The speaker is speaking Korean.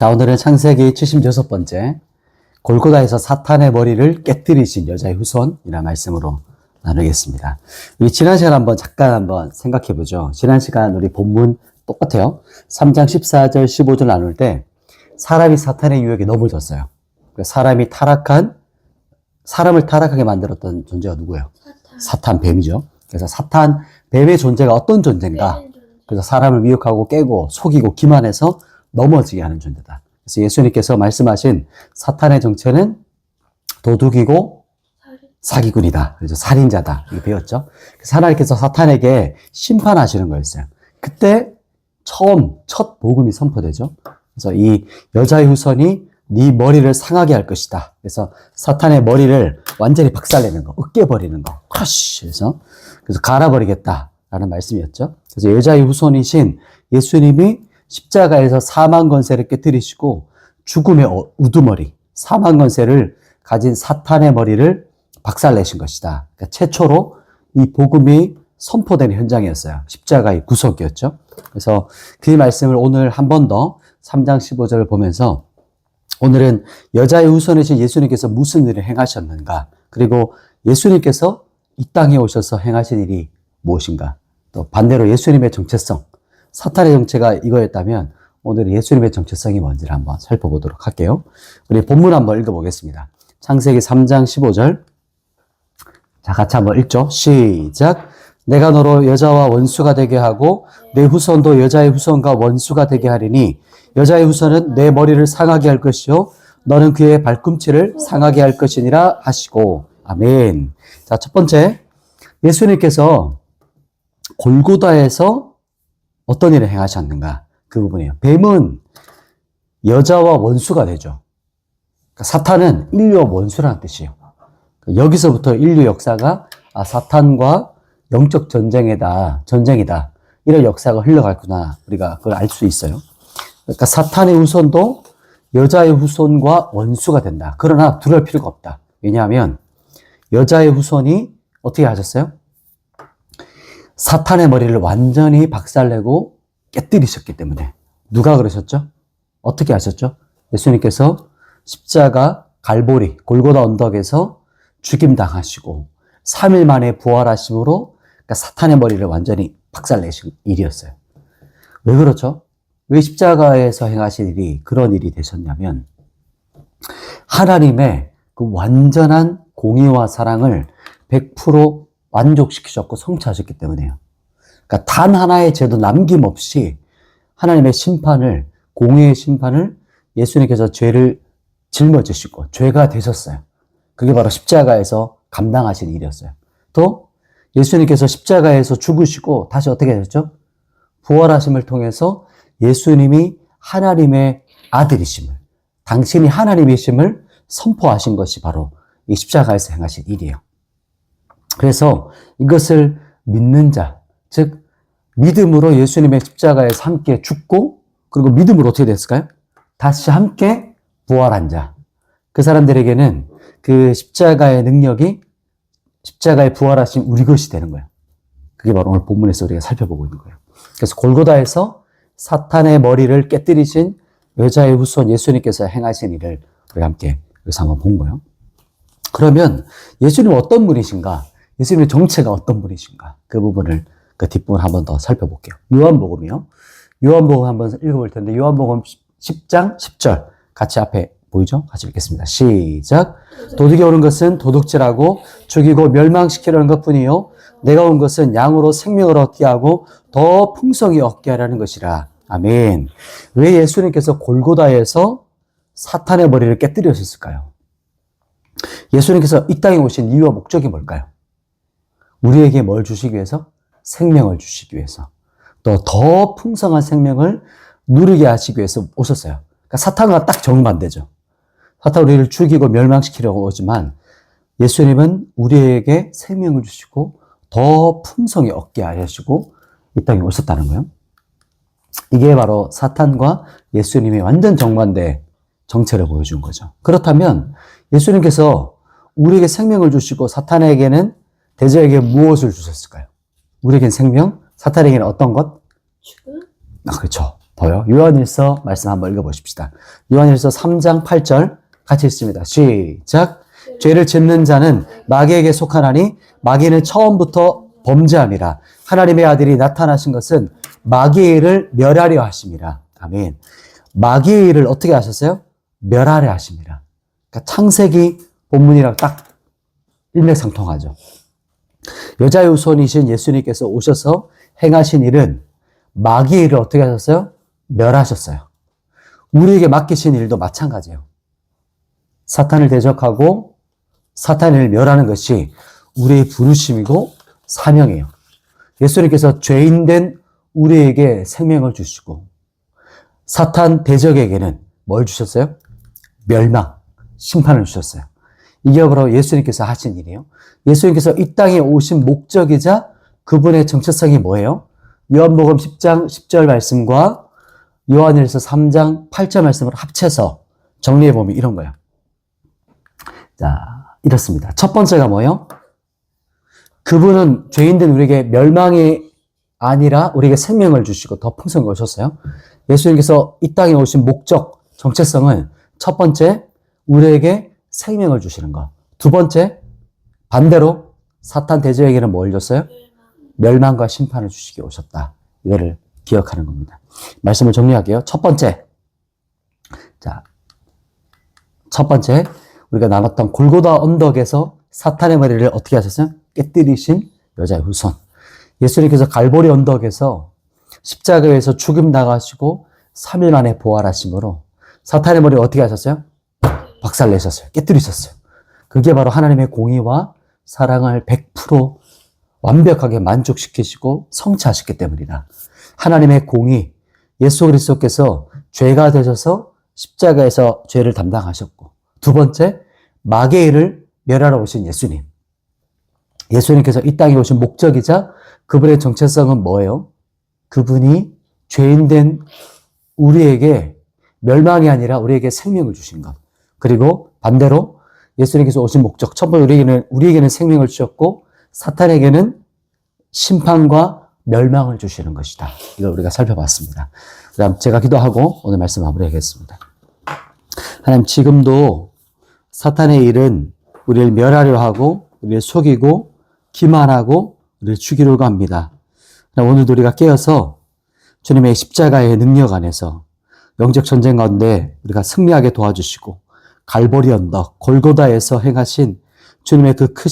자, 오늘은 창세기 76번째 골고다에서 사탄의 머리를 깨뜨리신 여자의 후손이라는 말씀으로 나누겠습니다. 우리 지난 시간 잠깐 한번 생각해 보죠. 지난 시간 우리 본문 똑같아요. 3장 14절 15절 나눌 때 사람이 사탄의 유혹에 넘어졌어요. 사람을 타락하게 만들었던 존재가 누구예요? 사탄, 뱀이죠. 그래서 사탄, 뱀의 존재가 어떤 존재인가? 그래서 사람을 미혹하고 깨고 속이고 기만해서 넘어지게 하는 존재다. 그래서 예수님께서 말씀하신 사탄의 정체는 도둑이고 사기꾼이다. 그래서 살인자다. 이렇게 배웠죠. 그래서 하나님께서 사탄에게 심판하시는 거였어요. 그때 첫 복음이 선포되죠. 그래서 이 여자의 후손이 네 머리를 상하게 할 것이다. 그래서 사탄의 머리를 완전히 박살내는 거, 으깨버리는 거, 크러쉬 해서 그래서 갈아버리겠다라는 말씀이었죠. 그래서 여자의 후손이신 예수님이 십자가에서 사망 권세를 깨뜨리시고 죽음의 우두머리, 사망 권세를 가진 사탄의 머리를 박살내신 것이다. 그러니까 최초로 이 복음이 선포되는 현장이었어요. 십자가의 구속이었죠. 그래서 그 말씀을 오늘 한 번 더 3장 15절을 보면서 오늘은 여자의 후손이신 예수님께서 무슨 일을 행하셨는가, 그리고 예수님께서 이 땅에 오셔서 행하신 일이 무엇인가, 또 반대로 예수님의 정체성, 사탄의 정체가 이거였다면 오늘은 예수님의 정체성이 뭔지를 한번 살펴보도록 할게요. 우리 본문 한번 읽어보겠습니다. 창세기 3장 15절. 자, 같이 한번 읽죠. 시작. 내가 너로 여자와 원수가 되게 하고 내 후손도 여자의 후손과 원수가 되게 하리니 여자의 후손은 내 머리를 상하게 할 것이요 너는 그의 발꿈치를 상하게 할 것이니라 하시고. 아멘. 자, 첫 번째, 예수님께서 골고다에서 어떤 일을 행하셨는가, 그 부분이에요. 뱀은 여자와 원수가 되죠. 그러니까 사탄은 인류와 원수라는 뜻이에요. 여기서부터 인류 역사가 사탄과 영적 전쟁이다. 이런 역사가 흘러갔구나. 우리가 그걸 알 수 있어요. 그러니까 사탄의 후손도 여자의 후손과 원수가 된다. 그러나 두려울 필요가 없다. 왜냐하면 여자의 후손이 어떻게 하셨어요? 사탄의 머리를 완전히 박살내고 깨뜨리셨기 때문에. 누가 그러셨죠? 어떻게 하셨죠? 예수님께서 십자가 갈보리 골고다 언덕에서 죽임당하시고 3일 만에 부활하심으로 그러니까 사탄의 머리를 완전히 박살내신 일이었어요. 왜 그렇죠? 왜 십자가에서 행하신 일이 그런 일이 되셨냐면 하나님의 그 완전한 공의와 사랑을 100% 만족시키셨고 성취하셨기 때문에요. 그러니까 단 하나의 죄도 남김없이 하나님의 심판을, 공의의 심판을 예수님께서 죄를 짊어지시고 죄가 되셨어요. 그게 바로 십자가에서 감당하신 일이었어요. 또 예수님께서 십자가에서 죽으시고 다시 어떻게 하셨죠? 부활하심을 통해서 예수님이 하나님의 아들이심을, 당신이 하나님이심을 선포하신 것이 바로 이 십자가에서 행하신 일이에요. 그래서 이것을 믿는 자, 즉 믿음으로 예수님의 십자가에서 함께 죽고 그리고 믿음으로 어떻게 됐을까요? 다시 함께 부활한 자, 그 사람들에게는 그 십자가의 능력이 십자가의 부활하신 우리 것이 되는 거예요. 그게 바로 오늘 본문에서 우리가 살펴보고 있는 거예요. 그래서 골고다에서 사탄의 머리를 깨뜨리신 여자의 후손 예수님께서 행하신 일을 우리가 함께 여기서 한번 본 거예요. 그러면 예수님은 어떤 분이신가? 예수님의 정체가 어떤 분이신가? 그 부분을, 그 뒷부분을 한번 더 살펴볼게요. 요한복음이요. 요한복음 한번 읽어볼 텐데, 요한복음 10장 10절. 같이 앞에 보이죠? 같이 읽겠습니다. 시작. 도둑이 오는 것은 도둑질하고 죽이고 멸망시키려는 것 뿐이요. 내가 온 것은 양으로 생명을 얻게 하고 더 풍성히 얻게 하라는 것이라. 아멘. 왜 예수님께서 골고다에서 사탄의 머리를 깨뜨리셨을까요? 예수님께서 이 땅에 오신 이유와 목적이 뭘까요? 우리에게 뭘 주시기 위해서? 생명을 주시기 위해서. 또 더 풍성한 생명을 누리게 하시기 위해서 오셨어요. 그러니까 사탄과 딱 정반대죠. 사탄은 우리를 죽이고 멸망시키려고 오지만 예수님은 우리에게 생명을 주시고 더 풍성히 얻게 하시고 이 땅에 오셨다는 거예요. 이게 바로 사탄과 예수님의 완전 정반대 정체를 보여준 거죠. 그렇다면 예수님께서 우리에게 생명을 주시고 사탄에게는, 대저에게 무엇을 주셨을까요? 우리에겐 생명, 사탄에게는 어떤 것? 죽음? 그렇죠. 더요. 요한일서 말씀 한번 읽어보십시다. 요한일서 3장 8절 같이 읽습니다. 시작. 죄를 짓는 자는 마귀에게 속하나니 마귀는 처음부터 범죄함이라. 하나님의 아들이 나타나신 것은 마귀의 일을 멸하려 하심이라. 아멘. 마귀의 일을 어떻게 하셨어요? 멸하려 하심이라. 그러니까 창세기 본문이랑 딱 일맥상통하죠. 여자의 후손이신 예수님께서 오셔서 행하신 일은 마귀의 일을 어떻게 하셨어요? 멸하셨어요. 우리에게 맡기신 일도 마찬가지예요. 사탄을 대적하고 사탄을 멸하는 것이 우리의 부르심이고 사명이에요. 예수님께서 죄인된 우리에게 생명을 주시고 사탄 대적에게는 뭘 주셨어요? 멸망, 심판을 주셨어요. 이게 바로 예수님께서 하신 일이에요. 예수님께서 이 땅에 오신 목적이자 그분의 정체성이 뭐예요? 요한복음 10장 10절 말씀과 요한일서 3장 8절 말씀을 합쳐서 정리해보면 이런 거예요. 자, 이렇습니다. 첫 번째가 뭐예요? 그분은 죄인된 우리에게 멸망이 아니라 우리에게 생명을 주시고 더 풍성히 오셨어요. 예수님께서 이 땅에 오신 목적, 정체성은 첫 번째, 우리에게 생명을 주시는 것. 두 번째, 반대로 사탄 대적에게는 뭘 줬어요? 멸망과 심판을 주시기 오셨다. 이거를 기억하는 겁니다. 말씀을 정리할게요. 첫 번째. 자, 첫 번째, 우리가 나눴던 골고다 언덕에서 사탄의 머리를 어떻게 하셨어요? 깨뜨리신 여자의 후손. 예수님께서 갈보리 언덕에서 십자가에서 죽임 당하시고 3일 만에 부활하심으로 사탄의 머리를 어떻게 하셨어요? 박살내셨어요. 깨뜨리셨어요. 그게 바로 하나님의 공의와 사랑을 100% 완벽하게 만족시키시고 성취하셨기 때문이다. 하나님의 공의, 예수 그리스도께서 죄가 되셔서 십자가에서 죄를 담당하셨고, 두 번째, 마귀의 일을 멸하러 오신 예수님. 예수님께서 이 땅에 오신 목적이자 그분의 정체성은 뭐예요? 그분이 죄인된 우리에게 멸망이 아니라 우리에게 생명을 주신 것. 그리고 반대로 예수님께서 오신 목적, 첫 번째 우리에게는 생명을 주셨고 사탄에게는 심판과 멸망을 주시는 것이다. 이걸 우리가 살펴봤습니다. 그다음 제가 기도하고 오늘 말씀 마무리하겠습니다. 하나님, 지금도 사탄의 일은 우리를 멸하려 하고 우리를 속이고 기만하고 우리를 죽이려고 합니다. 오늘도 우리가 깨어서 주님의 십자가의 능력 안에서 영적 전쟁 가운데 우리가 승리하게 도와주시고 갈보리 언덕 골고다에서 행하신 주님의 그 크신